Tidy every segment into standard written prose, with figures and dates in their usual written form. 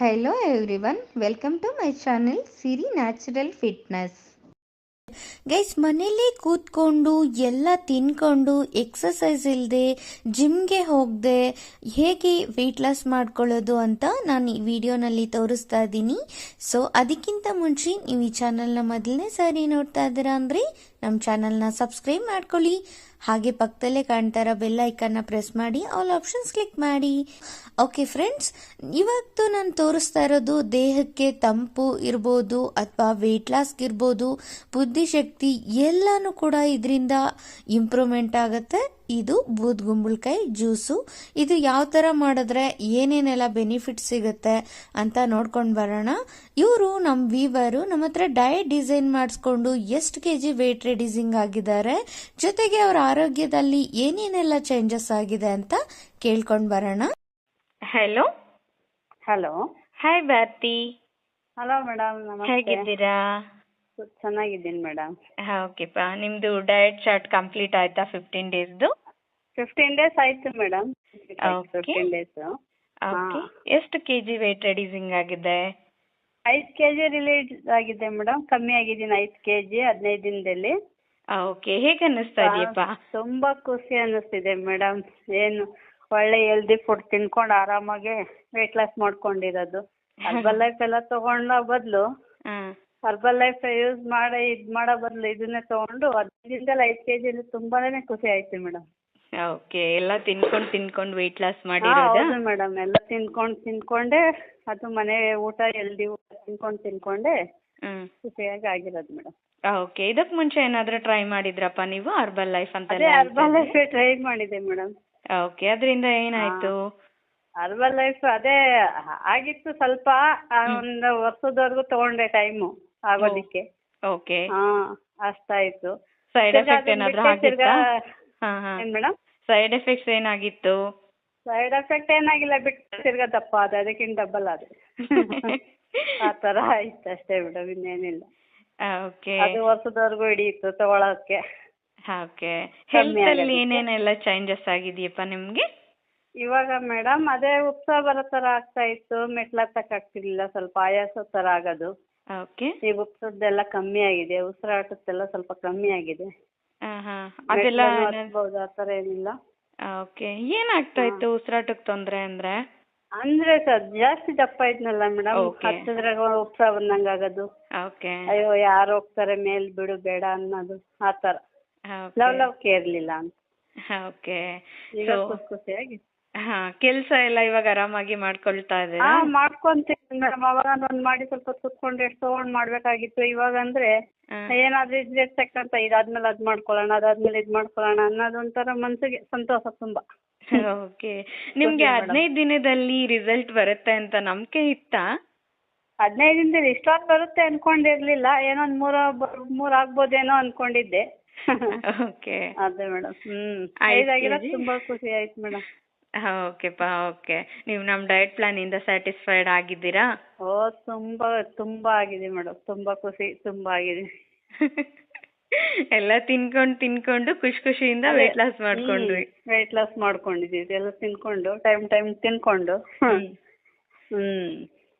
Hello everyone, welcome to my channel Siri Natural Fitness. Guys ಮನೇಲಿ ಕೂತ್ಕೊಂಡು ಎಲ್ಲ ತಿನ್ಕೊಂಡು ಎಕ್ಸಸೈಸ್ ಇಲ್ಲದೆ ಜಿಮ್ಗೆ ಹೋಗದೆ ಹೇಗೆ ವೆಯ್ಟ್ ಲಾಸ್ ಮಾಡ್ಕೊಳ್ಳೋದು ಅಂತ ನಾನು ಈ ವಿಡಿಯೋನಲ್ಲಿ ತೋರಿಸ್ತಾ ಇದ್ದೀನಿ. ಸೊ ಅದಕ್ಕಿಂತ ಮುಂಚೆ ನೀವು ಈ ಚಾನಲ್ನ ಮೊದಲನೇ ಸಾರಿ ನೋಡ್ತಾ ಇದ್ದೀರಾ ಅಂದರೆ ನಮ್ಮ ಚಾನಲ್ನ ಸಬ್ಸ್ಕ್ರೈಬ್ ಮಾಡ್ಕೊಳ್ಳಿ. ಹಾಗೆ ಪಕ್ಕದಲ್ಲೇ ಕಾಣ್ತಾ ಇರೋ ಬೆಲ್ ಐಕನ್ನ ಪ್ರೆಸ್ ಮಾಡಿ ಆಲ್ ಆಪ್ಷನ್ಸ್ ಕ್ಲಿಕ್ ಮಾಡಿ. ಓಕೆ ಫ್ರೆಂಡ್ಸ್, ಇವತ್ತು ನಾನು ತೋರಿಸ್ತಾ ಇರೋದು ದೇಹಕ್ಕೆ ತಂಪು ಇರ್ಬೋದು ಅಥವಾ ವೆಯ್ಟ್ ಲಾಸ್ಗೆ ಇರ್ಬೋದು, ಬುದ್ಧಿಶಕ್ತಿ ಎಲ್ಲಾನು ಕೂಡ ಇದರಿಂದ ಇಂಪ್ರೂವ್ಮೆಂಟ್ ಆಗುತ್ತೆ. ಇದು ಬೂದ್ಗುಂಬಳಕಾಯಿ ಜ್ಯೂಸು. ಇದು ಯಾವ ಥರ ಮಾಡಿದ್ರೆ ಏನೇನೆಲ್ಲ ಬೆನಿಫಿಟ್ ಸಿಗುತ್ತೆ ಅಂತ ನೋಡ್ಕೊಂಡು ಬರೋಣ. ಇವರು ನಮ್ಮ ವೀವರು ನಮ್ಮ ಹತ್ರ ಡಯಟ್ ಡಿಸೈನ್ ಮಾಡಿಸ್ಕೊಂಡು ಎಷ್ಟು ಕೆಜಿ ವೆಯ್ಟ್ ರೆಡ್ಯೂಸಿಂಗ್ ಆಗಿದ್ದಾರೆ, ಜೊತೆಗೆ ಅವರ ಆರೋಗ್ಯದಲ್ಲಿ ಏನೇನೆಲ್ಲ ಚೇಂಜಸ್ ಆಗಿದೆ ಅಂತ ಕೇಳ್ಕೊಂಡು ಬರೋಣ. Hello hello hi Bharati. Hello madam, ನಮಸ್ತೆ. ಹೇಗಿದ್ದೀರಾ? ಚೆನ್ನಾಗಿದ್ದೀನಿ ಮೇಡಮ್. ಓಕೆಪಾ, ನಿಮ್ದು ಡಯಟ್ ಚಾರ್ಟ್ ಕಂಪ್ಲೀಟ್ ಆಯ್ತಾ? 15 ಡೇಸ್ದು? 15 ಡೇಸ್ ಆಯ್ತು ಮೇಡಮ್. Okay. 15 ಡೇಸ್. ಓಕೆ, ಎಷ್ಟು ಕೆಜಿ ವೆಯ್ಟ್ ರೆಡ್ಯೂಸಿಂಗ್ ಆಗಿದೆ? 5 kg ರಿಲೀಸ್ ಆಗಿದೆ ಮೇಡಮ್. ಕಮ್ಮಿ ಆಗಿದ್ದೀನಿ 5 kg 15 ದಿನದಲ್ಲಿ. ಓಕೆ, ಹೇಗೆ ಅನ್ನಿಸ್ತಾ ಇದೆಯಪ್ಪ? ತುಂಬಾ ಖುಷಿ ಅನ್ನಿಸ್ತಿದೆ ಮೇಡಮ್. ಏನು ಒಳ್ಳೆ ಹೆಲ್ದಿ ಫುಡ್ ತಿನ್ಕೊಂಡು ಆರಾಮಾಗಿ ವೆಯ್ಟ್ ಲಾಸ್ ಮಾಡ್ಕೊಂಡಿರೋದು. ಹರ್ಬಲ್ ಲೈಫ್ ಎಲ್ಲ ತಗೊಂಡ ಬದಲು ಹರ್ಬಲ್ ಲೈಫ್ ಯೂಸ್ ಮಾಡೋ ಬದಲು ಇದನ್ನೇ ತಗೊಂಡು 15 ದಿನದಲ್ಲಿ 5 kg ತುಂಬಾನೇ ಖುಷಿ ಆಯ್ತು ಮೇಡಮ್. ಓಕೆ, ಎಲ್ಲ ತಿನ್ಕೊಂಡು ವೆಯ್ಟ್ ಲಾಸ್ ಮಾಡಿರೋದಾ? ಹೌದು ಮೇಡಮ್, ಎಲ್ಲ ತಿನ್ಕೊಂಡೆ ಅದು ಮನೆ ಊಟ ಹೆಲ್ದಿ ಊಟ ತಿನ್ಕೊಂಡೆ ಖುಷಿಯಾಗಿ ಆಗಿರೋದು ಮೇಡಮ್. ಓಕೆ, ಇದಕ್ ಮುಂಚೆ ಏನಾದ್ರೂ ಟ್ರೈ ಮಾಡಿದ್ರಪ್ಪ ನೀವು ಹರ್ಬಲ್ ಲೈಫ್ ಅಂತ? ಹರ್ಬಲ್ ಲೈಫ್ ಟ್ರೈ ಮಾಡಿದೆ ಮೇಡಮ್. ಓಕೆ, ಅದರಿಂದ ಏನಾಯ್ತು? ಹರ್ಬಲ್ ಲೈಫ್ ಅದೇ ಆಗಿತ್ತು ಸ್ವಲ್ಪ, ಒಂದು ವರ್ಷದವರೆಗೂ ತಗೊಂಡೆ ಟೈಮು ಆಗೋದಿಕ್ಕೆ. ಓಕೆ, ಅಷ್ಟಾಯ್ತು. ಸೈಡ್ ಎಫೆಕ್ಟ್ ಏನಾದ್ರೂ ಆಗಿತ್ತಾ? ಏನ್ ಮೇಡಮ್? ಸೈಡ್ ಎಫೆಕ್ಟ್ಸ್ ಏನಾಗಿತ್ತು? ಸೈಡ್ ಎಫೆಕ್ಟ್ ಏನಾಗಿಲ್ಲ, ಬಿಟ್ಟು ತಿರ್ಗಾ ದಪ್ಪ ಅದ, ಅದಕ್ಕಿಂತ ಡಬಲ್ ಅದ. ಆ ತರ ಆಯ್ತು ಅಷ್ಟೇ ಮೇಡಮ್, ಇನ್ನೇನಿಲ್ಲ. ಓಕೆ, ಅದು ವರ್ಷದವರೆಗೂ ಹಿಡಿಯಿತು ತಗೊಳಕ್ಕೆ. ಓಕೆ, ಹೆಲ್ತ್ ಅಲ್ಲಿ ಏನೇನೆಲ್ಲ ಚೇಂಜಸ್ ಆಗಿದೆಯಪ್ಪ ನಿಮ್ಗೆ? ಇವಾಗ ಮೇಡಮ್ ಅದೇ ಉತ್ಸಾಹ ಬರೋ ತರ ಆಗ್ತಾ ಇತ್ತು, ಮೆಟ್ಲತ್ತಕ್ ಆಗ್ತಿರ್ಲಿಲ್ಲ, ಸ್ವಲ್ಪ ಆಯಾಸ ತರ ಆಗೋದು. ಓಕೆ, ಈ ಉತ್ಸವದ್ದೆಲ್ಲ ಕಮ್ಮಿ ಆಗಿದೆ, ಉಸಿರಾಟದ್ದೆಲ್ಲ ಸ್ವಲ್ಪ ಕಮ್ಮಿ ಆಗಿದೆ. ಅದೆಲ್ಲ ಆ ತರ ಏನಿಲ್ಲ. ಓಕೆ, ಏನಾಗ್ತಾ ಇತ್ತು ಉಸಿರಾಟಕ್ಕೆ ತೊಂದ್ರೆ ಅಂದ್ರೆ? ಅಂದ್ರೆ ಸರ್ ಜಾಸ್ತಿ ದಪ್ಪ ಇದ್ನಲ್ಲ ಮೇಡಮ್, ಹತ್ತಿದ್ರಾಗ ಉತ್ಸಾಹ ಬಂದಂಗ ಆಗೋದು. ಓಕೆ, ಅಯ್ಯೋ ಯಾರು ಹೋಗ್ತಾರೆ ಮೇಲ್ ಬಿಡು ಬೇಡ ಅನ್ನೋದು, ಆ ತರ ಲವ್ಕೆ ಇರ್ಲಿಲ್ಲ ಅಂತ. ಓಕೆ, ಈಗ ಖುಷಿಯಾಗಿ ಕೆಲ್ಸ ಎಲ್ಲ ಇವಾಗ ಆರಾಮಾಗಿ ಮಾಡ್ಕೊಳ್ತಾ ಇದ್ದೀರಾ? ಮಾಡ್ಕೊಂತೀನಿ ಮೇಡಮ್. ಅವಾಗ ಒಂದ್ ಮಾಡಿ ಸ್ವಲ್ಪ ಕುತ್ಕೊಂಡು ಎಷ್ಟು ತಗೊಂಡ್ ಮಾಡ್ಬೇಕಾಗಿತ್ತು. ಇವಾಗ ಅಂದ್ರೆ ಏನಾದ್ರೂ ಇದ್ರೆ ತಕ್ಕಂತ ಇದಾದ್ಮೇಲೆ ಅದ್ ಮಾಡ್ಕೊಳ್ಳೋಣ, ಅದಾದ್ಮೇಲೆ ಇದ್ ಮಾಡ್ಕೊಳ್ಳೋಣ ಅನ್ನೋದೊಂಥರ ಮನ್ಸಿಗೆ ಸಂತೋಷ ತುಂಬಾ. ಓಕೆ, ನಿಮ್ಗೆ 15 ದಿನದಲ್ಲಿ ರಿಸಲ್ಟ್ ಬರುತ್ತೆ ಅಂತ ನಂಬಿಕೆ ಇತ್ತಾ? 15 ದಿನದಲ್ಲಿ ಇಷ್ಟೊಂದು ಬರುತ್ತೆ ಅನ್ಕೊಂಡಿರ್ಲಿಲ್ಲ, ಏನೋ ಮೂರ್ ಆಗ್ಬೋದೇನೋ ಅನ್ಕೊಂಡಿದ್ದೆ. ಓಕೆ, ಅದೇ ಮೇಡಮ್. 5 ಆಗಿರೋದು ತುಂಬಾ ಖುಷಿ ಆಯ್ತು ಮೇಡಮ್. ಓಕೆಪಾ, ಓಕೆ. ನೀವು ನಮ್ ಡಯಟ್ ಪ್ಲಾನ್ ಇಂದ ಸ್ಯಾಟಿಸ್ಫೈಡ್ ಆಗಿದ್ದೀರಾ? ಓ ತುಂಬಾ ಆಗಿದೆ ಮೇಡಮ್, ತುಂಬಾ ಖುಷಿ ತುಂಬಾ ಆಗಿದೆ. ಎಲ್ಲ ತಿನ್ಕೊಂಡು ಖುಷಿಯಿಂದ ವೆಯ್ಟ್ ಲಾಸ್ ಮಾಡ್ಕೊಂಡ್ವಿ. ವೆಯ್ಟ್ ಲಾಸ್ ಮಾಡ್ಕೊಂಡಿದ್ದೀವಿ, ಎಲ್ಲ ತಿನ್ಕೊಂಡು ಟೈಮ್ ತಿನ್ಕೊಂಡು.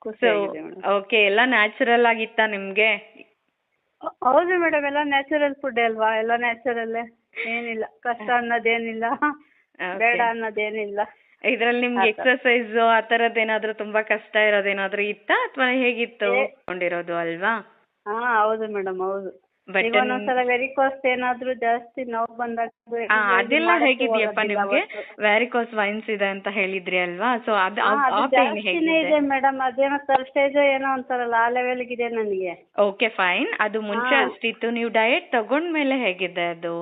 ಖುಷಿ ಆಗಿದೆ ಮೇಡಮ್. ಓಕೆ, ಎಲ್ಲ ನ್ಯಾಚುರಲ್ ಆಗಿತ್ತಾ ನಿಮ್ಗೆ? ಹೌದು ಮೇಡಮ್, ಎಲ್ಲ ನ್ಯಾಚುರಲ್ ಫುಡ್ ಅಲ್ವಾ, ಎಲ್ಲ ನ್ಯಾಚುರಲ್. ಏನಿಲ್ಲ ಕಷ್ಟ ಅನ್ನೋದೇನಿಲ್ಲ, ಬೇಡ ಅನ್ನೋದೇನಿಲ್ಲ. ಇದ್ರಲ್ಲಿ ನಿಮ್ಗೆ ಎಕ್ಸರ್ಸೈಸ್ ಆ ತರದ್ ಏನಾದ್ರು ತುಂಬಾ ಕಷ್ಟ ಇರೋದೇನಾದ್ರು ಇತ್ತಾ ಅಥವಾ ಹೇಗಿತ್ತು ಕೊಂಡಿರೋದು ಅಲ್ವಾ? ಹೌದು ಮೇಡಮ್, ಹೌದು. ಒಂದೊಂದ್ಸಲ ವೆರಿಕೋಸ್ ಏನಾದ್ರು ಜಾಸ್ತಿ ನೋವು ಬಂದಾಗ ಅದೆಲ್ಲ ಹೇಗಿದ್ಯಪ್ಪ ನಿಮ್ಗೆ? ವ್ಯಾರಿಕೋಸ್ ವೈನ್ಸ್ ಇದೆ ಅಂತ ಹೇಳಿದ್ರಿ ಅಲ್ವಾ? ಸೊ ಜಾಸ್ತಿನೇ ಇದೆ ಮೇಡಮ್. ಅದೇನೋ ಸ್ಟೇಜ್ ಏನೋ ಅಂತಾರಲ್ಲ, ಆ ಲೆವೆಲ್ಗೆ ಇದೆ ನನಗೆ. ಓಕೆ ಫೈನ್, ಅದು ಮುಂಚೆ ಅಷ್ಟಿತ್ತು. ನೀವು ಡಯಟ್ ತಗೊಂಡ್ಮೇಲೆ ಹೇಗಿದೆ ಅದು?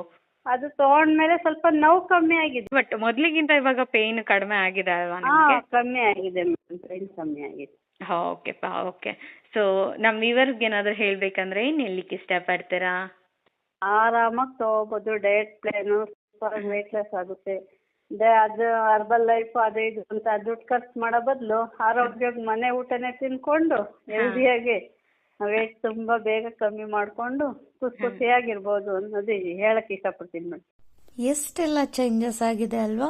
ಅದು ತಗೊಂಡ್ಮೇಲೆ ಸ್ವಲ್ಪ ನೋವು ಕಮ್ಮಿ ಆಗಿದೆ, ಬಟ್ ಮೊದ್ಲಿಗಿಂತ ಇವಾಗ ಪೇನ್ ಕಡಿಮೆ ಆಗಿದೆ ಅಲ್ವಾ? ಕಮ್ಮಿ ಆಗಿದೆ ಮೇಡಮ್, ಪೇನ್ ಕಮ್ಮಿ ಆಗಿದೆ. ಓಕೆಪಾ, ಓಕೆ. ಸೊ ನಮ್ ವ್ಯೂವರ್ಸ್ಗೆ ಏನಾದ್ರು ಹೇಳ್ಬೇಕಂದ್ರೆ ಏನ್ ಹೇಳ್ಲಿಕ್ಕೆ ಇಷ್ಟಪಡ್ತೀರಾ? ಆರಾಮಾಗಿ ತಗೋಬಹುದು ಡಯಟ್ ಪ್ಲಾನು, ವೆಯ್ಟ್ ಲಾಸ್ ಆಗುತ್ತೆ. ಅದು ಹರ್ಬಲ್ ಲೈಫ್ ಅದು ಇದು ಅಂತ ದುಡ್ಡು ಖರ್ಚು ಮಾಡೋ ಬದಲು ಆರೋಗ್ಯವಾಗಿ ಮನೆ ಊಟನೇ ತಿನ್ಕೊಂಡು ಹೆಲ್ದಿಯಾಗಿ ವೇಟ್ ತುಂಬಾ ಬೇಗ ಕಮ್ಮಿ ಮಾಡ್ಕೊಂಡು ಖುಷಿಯಾಗಿರ್ಬೋದು ಅನ್ನೋದು ಹೇಳಕ್ ಇಷ್ಟಪಡ್ತೀನಿ ಮೇಡಮ್. ಎಷ್ಟೆಲ್ಲ ಚೇಂಜಸ್ ಆಗಿದೆ ಅಲ್ವಾ?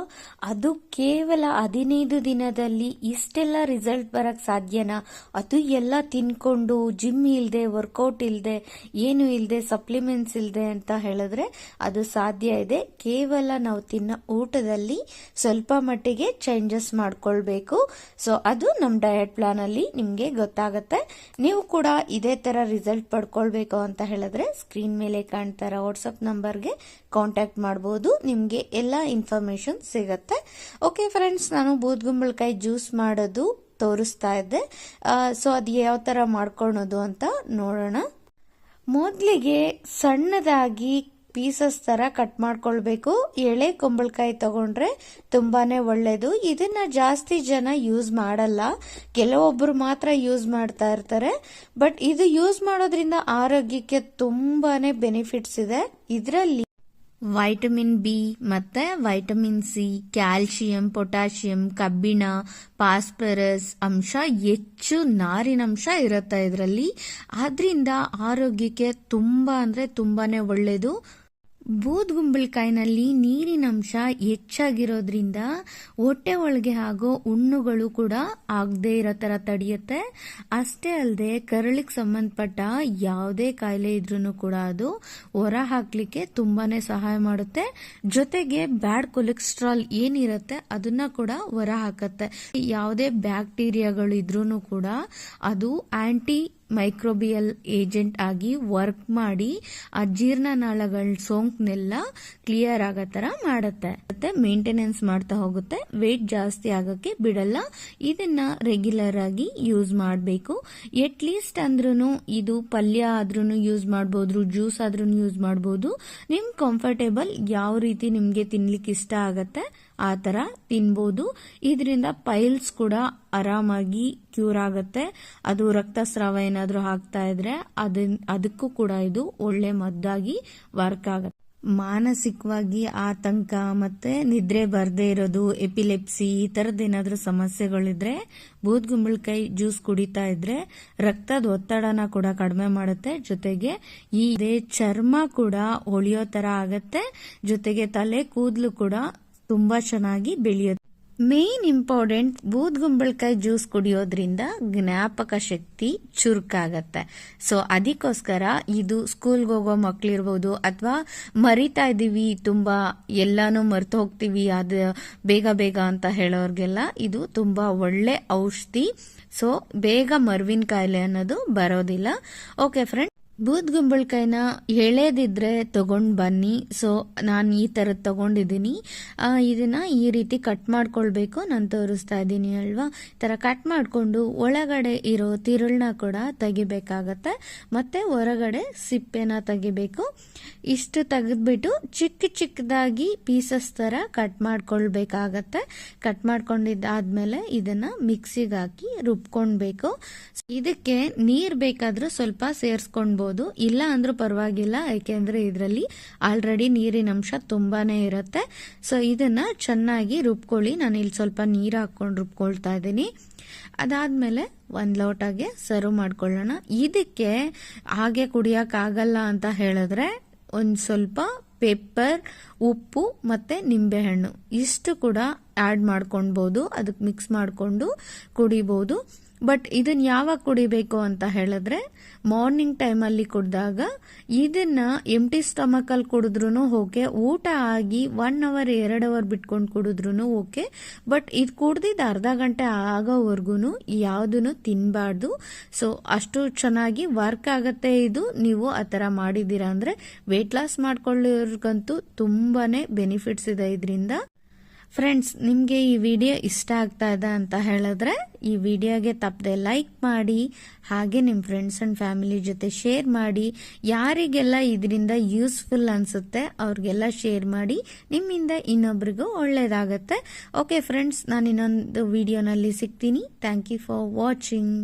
ಅದು ಕೇವಲ 15 ದಿನದಲ್ಲಿ ಇಷ್ಟೆಲ್ಲ ರಿಸಲ್ಟ್ ಬರಕ್ ಸಾಧ್ಯನಾ? ಅದು ಎಲ್ಲ ತಿನ್ಕೊಂಡು ಜಿಮ್ ಇಲ್ಲದೆ, ವರ್ಕೌಟ್ ಇಲ್ಲದೆ, ಏನು ಇಲ್ಲದೆ, ಸಪ್ಲಿಮೆಂಟ್ಸ್ ಇಲ್ಲದೆ ಅಂತ ಹೇಳಿದ್ರೆ ಅದು ಸಾಧ್ಯ ಇದೆ. ಕೇವಲ ನಾವು ತಿನ್ನೋ ಊಟದಲ್ಲಿ ಸ್ವಲ್ಪ ಮಟ್ಟಿಗೆ ಚೇಂಜಸ್ ಮಾಡ್ಕೊಳ್ಬೇಕು. ಸೊ ಅದು ನಮ್ಮ ಡಯಟ್ ಪ್ಲಾನ್ ಅಲ್ಲಿ ನಿಮ್ಗೆ ಗೊತ್ತಾಗತ್ತೆ. ನೀವು ಕೂಡ ಇದೇ ತರ ರಿಸಲ್ಟ್ ಪಡ್ಕೊಳ್ಬೇಕು ಅಂತ ಹೇಳಿದ್ರೆ ಸ್ಕ್ರೀನ್ ಮೇಲೆ ಕಾಣ್ತಾರ ವಾಟ್ಸಪ್ ನಂಬರ್ಗೆ ಕಾಂಟ್ಯಾಕ್ಟ್ ಮಾಡಬಹುದು. ನಿಮ್ಗೆ ಎಲ್ಲ ಇನ್ಫಾರ್ಮೇಶನ್ ಸಿಗತ್ತೆ. ಓಕೆ ಫ್ರೆಂಡ್ಸ್, ನಾನು ಬೂದ್ಗುಂಬಳಕಾಯಿ ಜ್ಯೂಸ್ ಮಾಡೋದು ತೋರಿಸ್ತಾ ಇದ್ದೆ. ಸೊ ಅದು ಯಾವ ತರ ಮಾಡ್ಕೊಳೋದು ಅಂತ ನೋಡೋಣ. ಮೊದಲಿಗೆ ಸಣ್ಣದಾಗಿ ಪೀಸಸ್ ತರ ಕಟ್ ಮಾಡ್ಕೊಳ್ಬೇಕು. ಎಳೆ ಕುಂಬಳಕಾಯಿ ತಗೊಂಡ್ರೆ ತುಂಬಾನೇ ಒಳ್ಳೇದು. ಇದನ್ನ ಜಾಸ್ತಿ ಜನ ಯೂಸ್ ಮಾಡಲ್ಲ, ಕೆಲವೊಬ್ರು ಮಾತ್ರ ಯೂಸ್ ಮಾಡ್ತಾ ಇರ್ತಾರೆ. ಬಟ್ ಇದು ಯೂಸ್ ಮಾಡೋದ್ರಿಂದ ಆರೋಗ್ಯಕ್ಕೆ ತುಂಬಾನೇ ಬೆನಿಫಿಟ್ಸ್ ಇದೆ. ಇದರಲ್ಲಿ ವೈಟಮಿನ್ ಬಿ ಮತ್ತೆ ವೈಟಮಿನ್ ಸಿ, ಕ್ಯಾಲ್ಸಿಯಂ, ಪೊಟ್ಯಾಷಿಯಂ, ಕಬ್ಬಿಣ, ಫಾಸ್ಫರಸ್ ಅಂಶ, ಹೆಚ್ಚು ನಾರಿನಂಶ ಇರುತ್ತೆ ಇದರಲ್ಲಿ. ಆದ್ರಿಂದ ಆರೋಗ್ಯಕ್ಕೆ ತುಂಬಾ ಅಂದ್ರೆ ತುಂಬಾನೇ ಒಳ್ಳೇದು. ಬೂದ್ಗುಂಬಳಕಾಯಿನಲ್ಲಿ ನೀರಿನಂಶ ಹೆಚ್ಚಾಗಿರೋದ್ರಿಂದ ಹೊಟ್ಟೆ ಒಳಗೆ ಆಗೋ ಹುಣ್ಣುಗಳು ಕೂಡ ಆಗದೆ ಇರೋ ತರ ತಡೆಯುತ್ತೆ. ಅಷ್ಟೇ ಅಲ್ಲದೆ ಕರಳಿಗೆ ಸಂಬಂಧಪಟ್ಟ ಯಾವುದೇ ಕಾಯಿಲೆ ಇದ್ರೂ ಕೂಡ ಅದು ಹೊರ ಹಾಕ್ಲಿಕ್ಕೆ ತುಂಬಾನೇ ಸಹಾಯ ಮಾಡುತ್ತೆ. ಜೊತೆಗೆ ಬ್ಯಾಡ್ ಕೊಲೆಸ್ಟ್ರಾಲ್ ಏನಿರುತ್ತೆ ಅದನ್ನ ಕೂಡ ಹೊರ ಹಾಕತ್ತೆ. ಯಾವುದೇ ಬ್ಯಾಕ್ಟೀರಿಯಾಗಳು ಇದ್ರೂ ಕೂಡ ಅದು ಆಂಟಿ ಮೈಕ್ರೋಬಿಯಲ್ ಏಜೆಂಟ್ ಆಗಿ ವರ್ಕ್ ಮಾಡಿ ಆ ಜೀರ್ಣನಾಳಗಳ ಸೋಂಕನೆಲ್ಲ ಕ್ಲಿಯರ್ ಆಗೋ ತರ ಮಾಡುತ್ತೆ. ಮತ್ತೆ ಮೇಂಟೆನೆನ್ಸ್ ಮಾಡ್ತಾ ಹೋಗುತ್ತೆ, ವೇಟ್ ಜಾಸ್ತಿ ಆಗಕ್ಕೆ ಬಿಡಲ್ಲ. ಇದನ್ನ ರೆಗ್ಯುಲರ್ ಆಗಿ ಯೂಸ್ ಮಾಡಬೇಕು. ಎಟ್ ಲೀಸ್ಟ್ ಅಂದ್ರೂ ಇದು ಪಲ್ಯ ಆದ್ರೂ ಯೂಸ್ ಮಾಡಬಹುದು, ಜ್ಯೂಸ್ ಆದ್ರೂ ಯೂಸ್ ಮಾಡಬಹುದು. ನಿಮ್ ಕಂಫರ್ಟೇಬಲ್ ಯಾವ ರೀತಿ ನಿಮ್ಗೆ ತಿನ್ಲಿಕ್ಕೆ ಇಷ್ಟ ಆಗತ್ತೆ ಆ ತರ ತಿನ್ಬೋದು. ಇದರಿಂದ ಪೈಲ್ಸ್ ಕೂಡ ಆರಾಮಾಗಿ ಕ್ಯೂರ್ ಆಗುತ್ತೆ. ಅದು ರಕ್ತಸ್ರಾವ ಏನಾದ್ರೂ ಆಗ್ತಾ ಇದ್ರೆ ಅದಕ್ಕೂ ಕೂಡ ಇದು ಒಳ್ಳೆ ಮದ್ದಾಗಿ ವರ್ಕ್ ಆಗುತ್ತೆ. ಮಾನಸಿಕವಾಗಿ ಆತಂಕ ಮತ್ತೆ ನಿದ್ರೆ ಬರ್ದೇ ಇರೋದು, ಎಪಿಲೆಪ್ಸಿ ಈ ತರದ್ದೇನಾದ್ರೂ ಸಮಸ್ಯೆಗಳಿದ್ರೆ ಬೂದ್ಗುಂಬಳಕಾಯಿ ಜ್ಯೂಸ್ ಕುಡಿತಾ ಇದ್ರೆ ರಕ್ತದ ಒತ್ತಡನ ಕೂಡ ಕಡಿಮೆ ಮಾಡುತ್ತೆ. ಜೊತೆಗೆ ಈ ಚರ್ಮ ಕೂಡ ಹೊಳೆಯೋ ತರ ಆಗತ್ತೆ. ಜೊತೆಗೆ ತಲೆ ಕೂದಲು ಕೂಡ ತುಂಬಾ ಚೆನ್ನಾಗಿ ಬೆಳೆಯುತ್ತೆ. ಮೇನ್ ಇಂಪಾರ್ಟೆಂಟ್, ಬೂದ್ಗುಂಬಳಕಾಯಿ ಜ್ಯೂಸ್ ಕುಡಿಯೋದ್ರಿಂದ ಜ್ಞಾಪಕ ಶಕ್ತಿ ಚುರುಕಾಗತ್ತೆ. ಸೊ ಅದಕ್ಕೋಸ್ಕರ ಇದು ಸ್ಕೂಲ್ಗೆ ಹೋಗೋ ಮಕ್ಳಿರ್ಬೋದು ಅಥವಾ ಮರಿತಾ ಇದೀವಿ, ತುಂಬಾ ಎಲ್ಲಾನು ಮರ್ತು ಹೋಗ್ತೀವಿ ಅದು ಬೇಗ ಬೇಗ ಅಂತ ಹೇಳೋರ್ಗೆಲ್ಲ ಇದು ತುಂಬಾ ಒಳ್ಳೆ ಔಷಧಿ. ಸೊ ಬೇಗ ಮರ್ವಿನ ಕಾಯಿಲೆ ಅನ್ನೋದು ಬರೋದಿಲ್ಲ. ಓಕೆ ಫ್ರೆಂಡ್, ಬೂದ್ಗುಂಬಳಕಾಯಿನ ಎಳೆದಿದ್ರೆ ತಗೊಂಡ್ ಬನ್ನಿ. ಸೊ ನಾನು ಈ ತರದ್ ತಗೊಂಡಿದ್ದೀನಿ. ಇದನ್ನ ಈ ರೀತಿ ಕಟ್ ಮಾಡ್ಕೊಳ್ಬೇಕು. ನಾನು ತೋರಿಸ್ತಾ ಇದ್ದೀನಿ ಅಲ್ವಾ, ಈ ತರ ಕಟ್ ಮಾಡ್ಕೊಂಡು ಒಳಗಡೆ ಇರೋ ತಿರುಳನ್ನ ಕೂಡ ತೆಗಿಬೇಕಾಗತ್ತೆ. ಮತ್ತೆ ಹೊರಗಡೆ ಸಿಪ್ಪೆನ ತೆಗಿಬೇಕು. ಇಷ್ಟು ತೆಗೆದ್ಬಿಟ್ಟು ಚಿಕ್ಕ ಚಿಕ್ಕದಾಗಿ ಪೀಸಸ್ ತರ ಕಟ್ ಮಾಡ್ಕೊಳ್ಬೇಕಾಗತ್ತೆ. ಕಟ್ ಮಾಡ್ಕೊಂಡಿದ್ದಾದ್ಮೇಲೆ ಇದನ್ನ ಮಿಕ್ಸಿಗೆ ಹಾಕಿ ರುಬ್ಕೊಳ್ಬೇಕು. ಇದಕ್ಕೆ ನೀರ್ ಬೇಕಾದ್ರೂ ಸ್ವಲ್ಪ ಸೇರ್ಸ್ಕೊಳ್ಬಹುದು, ಇಲ್ಲ ಅಂದ್ರೂ ಪರವಾಗಿಲ್ಲ, ಯಾಕೆಂದ್ರೆ ಇದರಲ್ಲಿ ಆಲ್ರೆಡಿ ನೀರಿನ ಅಂಶ ತುಂಬಾನೇ ಇರುತ್ತೆ. ಸೊ ಇದನ್ನ ಚೆನ್ನಾಗಿ ರುಬ್ಕೊಳ್ಳಿ. ನಾನು ಇಲ್ಲಿ ಸ್ವಲ್ಪ ನೀರು ಹಾಕೊಂಡು ರುಬ್ಕೊಳ್ತಾ ಇದ್ದೀನಿ. ಅದಾದ್ಮೇಲೆ ಒಂದ್ ಲೋಟಗೆ ಸರ್ವ್ ಮಾಡ್ಕೊಳ್ಳೋಣ. ಇದಕ್ಕೆ ಹಾಗೆ ಕುಡಿಯಕ್ ಆಗಲ್ಲ ಅಂತ ಹೇಳಿದ್ರೆ ಒಂದ್ ಸ್ವಲ್ಪ ಪೆಪ್ಪರ್, ಉಪ್ಪು ಮತ್ತೆ ನಿಂಬೆಹಣ್ಣು ಇಷ್ಟು ಕೂಡ ಆಡ್ ಮಾಡ್ಕೊಳ್ಬಹುದು. ಅದಕ್ಕೆ ಮಿಕ್ಸ್ ಮಾಡ್ಕೊಂಡು ಕುಡಿಬಹುದು. ಬಟ್ ಇದನ್ನ ಯಾವಾಗ ಕುಡಿಬೇಕು ಅಂತ ಹೇಳಿದ್ರೆ ಮಾರ್ನಿಂಗ್ ಟೈಮಲ್ಲಿ ಕುಡಿದಾಗ. ಇದನ್ನ ಎಂಟಿ ಸ್ಟಮಕ್ ಅಲ್ಲಿ ಕುಡಿದ್ರು ಓಕೆ, ಊಟ ಆಗಿ 1 ಅವರ್ 2 ಅವರ್ ಬಿಟ್ಕೊಂಡು ಕುಡಿದ್ರು ಓಕೆ. ಬಟ್ ಇದು ಕುಡ್ದಿದ್ದು ಅರ್ಧ ಗಂಟೆ ಆಗೋವರೆಗೂ ಯಾವುದನ್ನು ತಿನ್ಬಾರ್ದು. ಸೊ ಅಷ್ಟು ಚೆನ್ನಾಗಿ ವರ್ಕ್ ಆಗತ್ತೆ ಇದು. ನೀವು ಆ ತರ ಮಾಡಿದೀರಾ ಅಂದ್ರೆ ವೇಟ್ ಲಾಸ್ ಮಾಡ್ಕೊಳ್ಳೋರ್ಗಂತೂ ತುಂಬಾನೇ ಬೆನಿಫಿಟ್ಸ್ ಇದೆ ಇದರಿಂದ. ಫ್ರೆಂಡ್ಸ್, ನಿಮಗೆ ಈ ವಿಡಿಯೋ ಇಷ್ಟ ಆಗ್ತಾ ಇದೆ ಅಂತ ಹೇಳಿದ್ರೆ ಈ ವಿಡಿಯೋಗೆ ತಪ್ಪದೆ ಲೈಕ್ ಮಾಡಿ, ಹಾಗೆ ನಿಮ್ಮ ಫ್ರೆಂಡ್ಸ್ ಅಂಡ್ ಫ್ಯಾಮಿಲಿ ಜೊತೆ ಶೇರ್ ಮಾಡಿ. ಯಾರಿಗೆಲ್ಲ ಇದರಿಂದ ಯೂಸ್ಫುಲ್ ಅನ್ಸುತ್ತೆ ಅವ್ರಿಗೆಲ್ಲ ಶೇರ್ ಮಾಡಿ. ನಿಮ್ಮಿಂದ ಇನ್ನೊಬ್ರಿಗೂ ಒಳ್ಳೇದಾಗತ್ತೆ. ಓಕೆ ಫ್ರೆಂಡ್ಸ್, ನಾನು ಇನ್ನೊಂದು ವಿಡಿಯೋನಲ್ಲಿ ಸಿಗ್ತೀನಿ. Thank you for watching.